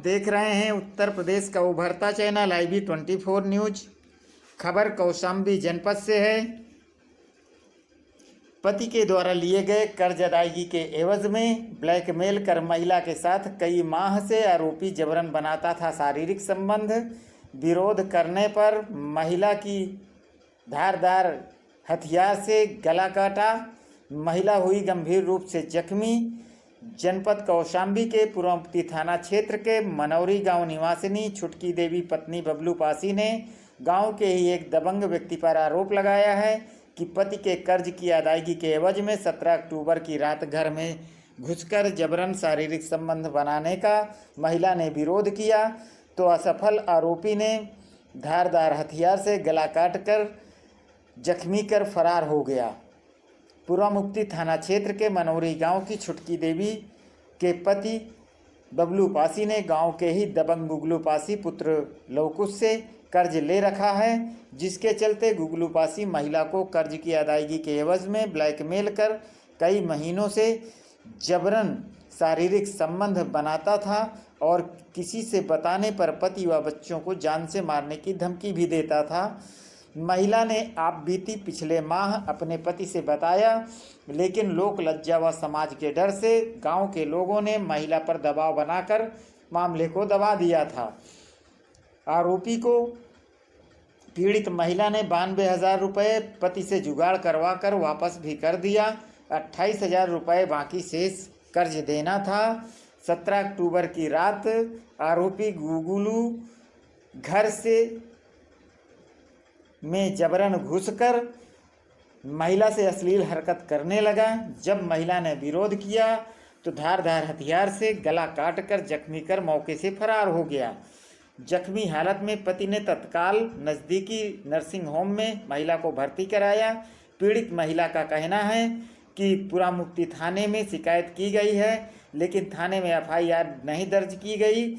देख रहे हैं उत्तर प्रदेश का उभरता चैनल IB24 न्यूज। खबर कौशाम्बी जनपद से है। पति के द्वारा लिए गए कर्ज अदायगी के एवज में ब्लैकमेल कर महिला के साथ कई माह से आरोपी जबरन बनाता था शारीरिक संबंध। विरोध करने पर महिला की धारदार हथियार से गला काटा। महिला हुई गंभीर रूप से जख्मी। जनपद कौशाम्बी के पूर्वमुक्ति थाना क्षेत्र के मनौरी गांव निवासिनी छुटकी देवी पत्नी बबलू पासी ने गांव के ही एक दबंग व्यक्ति पर आरोप लगाया है कि पति के कर्ज की अदायगी के एवज में 17 अक्टूबर की रात घर में घुसकर जबरन शारीरिक संबंध बनाने का महिला ने विरोध किया तो असफल आरोपी ने धारदार हथियार से गला काटकर जख्मी कर फरार हो गया। पूर्वमुक्ति थाना क्षेत्र के मनौरी गांव की छुटकी देवी के पति बबलू पासी ने गांव के ही दबंग गुगलू पासी पुत्र लवकुश से कर्ज ले रखा है, जिसके चलते गुगलू पासी महिला को कर्ज की अदायगी के एवज में ब्लैकमेल कर कई महीनों से जबरन शारीरिक संबंध बनाता था और किसी से बताने पर पति व बच्चों को जान से मारने की धमकी भी देता था। महिला ने आप बीती पिछले माह अपने पति से बताया, लेकिन लोक लज्जा व समाज के डर से गांव के लोगों ने महिला पर दबाव बनाकर मामले को दबा दिया था। आरोपी को पीड़ित महिला ने 92,000 रुपये पति से जुगाड़ करवा कर वापस भी कर दिया। 28,000 रुपये बाकी शेष कर्ज देना था। 17 अक्टूबर की रात आरोपी गुगलू घर से में जबरन घुसकर महिला से अश्लील हरकत करने लगा। जब महिला ने विरोध किया तो धारदार हथियार से गला काटकर जख्मी कर मौके से फरार हो गया। जख्मी हालत में पति ने तत्काल नज़दीकी नर्सिंग होम में महिला को भर्ती कराया। पीड़ित महिला का कहना है कि पूर्वमुक्ति थाने में शिकायत की गई है, लेकिन थाने में FIR नहीं दर्ज की गई।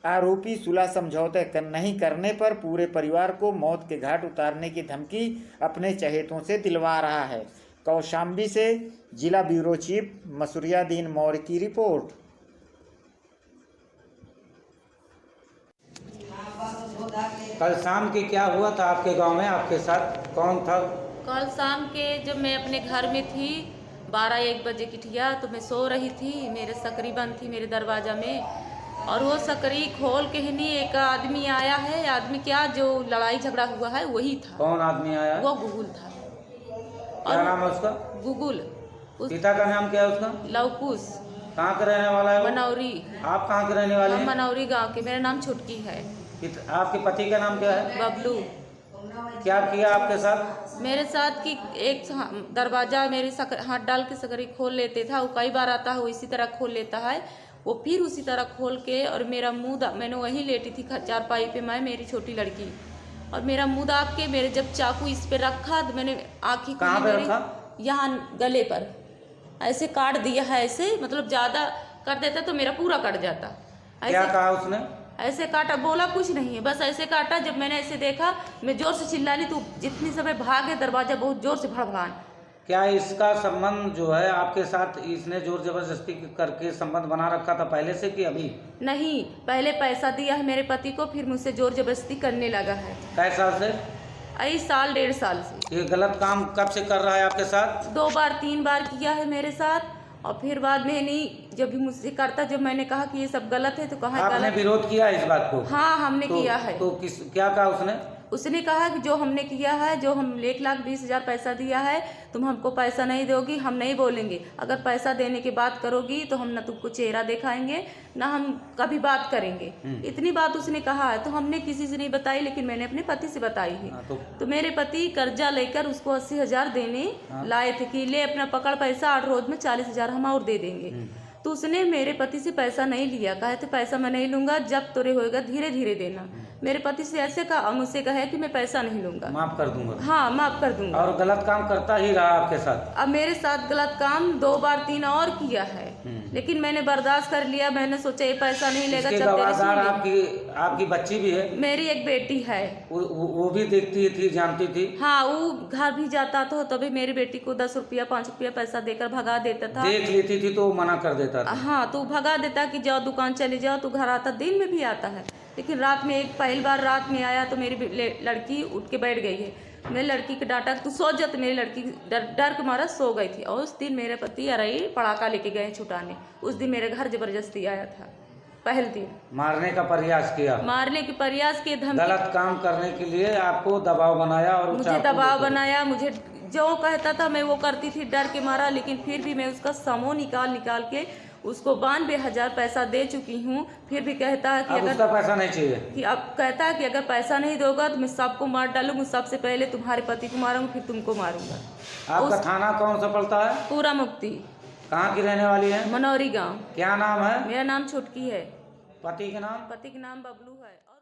आरोपी सुलह समझौते नहीं करने पर पूरे परिवार को मौत के घाट उतारने की धमकी अपने चहेतों से दिलवा रहा है। कौशाम्बी से जिला ब्यूरो चीफ मसूरियादीन मौर्य की रिपोर्ट। कल शाम के क्या हुआ था आपके गांव में? आपके साथ कौन था? कल शाम के जब मैं अपने घर में थी 12-1 बजे की ठिया, तो मैं सो रही थी। मेरे सकरी बंद थी मेरे दरवाज़ा में, और वो सकरी खोल के ही नहीं एक आदमी आया है। आदमी क्या, जो लड़ाई झगड़ा हुआ है वही था। कौन आदमी आया? वो गुगुल था। क्या नाम है उसका? गुगुल। पिता का नाम क्या है उसका? लवकुश। कहाँ का रहने वाला है? मनौरी। आप कहाँ के रहने वाले हैं? मनौरी गांव के। मेरा नाम छुटकी है। आपके पति का नाम क्या है? बबलू। क्या किया आपके साथ? मेरे साथ की एक दरवाजा मेरे हाथ डाल के सकरी खोल लेते था। वो कई बार आता है, वो इसी तरह खोल लेता है। वो फिर उसी तरह खोल के, और मेरा मुंह, मैंने वहीं लेटी थी चारपाई पे, मैं मेरी छोटी लड़की, और मेरा मुंह दाब के मेरे जब चाकू इस पे रखा तो मैंने आँखी कहाँ पे रखा? यहाँ गले पर ऐसे काट दिया है। ऐसे मतलब ज़्यादा कर देता तो मेरा पूरा कट जाता। क्या कहा उसने? ऐसे काटा, बोला कुछ नहीं है, बस ऐसे काटा। जब मैंने ऐसे देखा, मैं जोर से चिल्लानी तो जितनी समय भागे दरवाजा बहुत जोर से भड़कान। क्या इसका संबंध जो है आपके साथ, इसने जोर जबरदस्ती करके संबंध बना रखा था पहले से कि अभी? नहीं, पहले पैसा दिया है मेरे पति को, फिर मुझसे जोर जबरदस्ती करने लगा है। कै साल से? यही साल 1.5 साल से। ये गलत काम कब से कर रहा है आपके साथ? 2 बार 3 बार किया है मेरे साथ, और फिर बाद में नहीं, जब भी मुझसे करता, जब मैंने कहा कि ये सब गलत है तो कहा आपने गलत। विरोध किया इस बात को? हाँ, हमने किया है। तो क्या कहा उसने? उसने कहा कि जो हमने किया है, जो हम 1,20,000 पैसा दिया है, तुम हमको पैसा नहीं दोगी, हम नहीं बोलेंगे। अगर पैसा देने की बात करोगी तो हम ना तुमको चेहरा दिखाएंगे, ना हम कभी बात करेंगे। इतनी बात उसने कहा है। तो हमने किसी से नहीं बताई, लेकिन मैंने अपने पति से बताई है। तो मेरे पति कर्जा लेकर उसको 80,000 देने लाए थे कि ले अपना पकड़ पैसा, 8 रोज में 40,000 हम और दे देंगे। तो उसने मेरे पति से पैसा नहीं लिया। कहे थे पैसा मैं नहीं लूंगा, जब तोरे होएगा धीरे धीरे देना। मेरे पति से ऐसे कहा, मुझसे कहे कि मैं पैसा नहीं लूंगा, माफ कर दूंगा। हाँ, माफ कर दूंगा। और गलत काम करता ही रहा आपके साथ? अब मेरे साथ गलत काम 2 बार 3 और किया है। लेकिन मैंने बर्दाश्त कर लिया। मैंने सोचा ये पैसा नहीं लेगा, इसके जब तेरी गवाहदार सुन ली। आपकी बच्ची भी है? मेरी एक बेटी है। वो भी देखती थी, जानती थी? हाँ, वो घर भी जाता था, तभी मेरी बेटी को 10 रुपया 5 रुपया पैसा देकर भगा देता था। देख लेती थी तो वो मना कर देता था? हाँ, तो भगा देता कि जाओ दुकान चले जाओ। तो घर आता, दिन में भी आता है, लेकिन रात में पहली बार रात में आया तो मेरी लड़की उठ के बैठ गई है। मेरी लड़की के डांटा, तू सो जा, तो मेरी लड़की डर के मारा सो गई थी। और उस दिन मेरे पति अरई पड़ाका लेके गए छुटाने। उस दिन मेरे घर जबरदस्ती आया था, पहले दिन मारने का प्रयास किया? मारने के प्रयास के, धमकी, गलत काम करने के लिए आपको दबाव बनाया और मुझे दबाव बनाया। मुझे जो कहता था मैं वो करती थी डर के मारा, लेकिन फिर भी मैं उसका समूह निकाल के उसको 92,000 पैसा दे चुकी हूँ। फिर भी कहता है कि अब उसका पैसा नहीं चाहिए, कि अब कहता है कि अगर पैसा नहीं दोगा तो मैं सबको मार डालूंगा, सबसे पहले तुम्हारे पति को मारूंगा, फिर तुमको मारूंगा। आपका थाना कौन सा पड़ता है? पूरा मुक्ति। कहाँ की रहने वाली है? मनौरी गांव। क्या नाम है? मेरा नाम छुटकी है। पति के नाम? पति का नाम बबलू है। और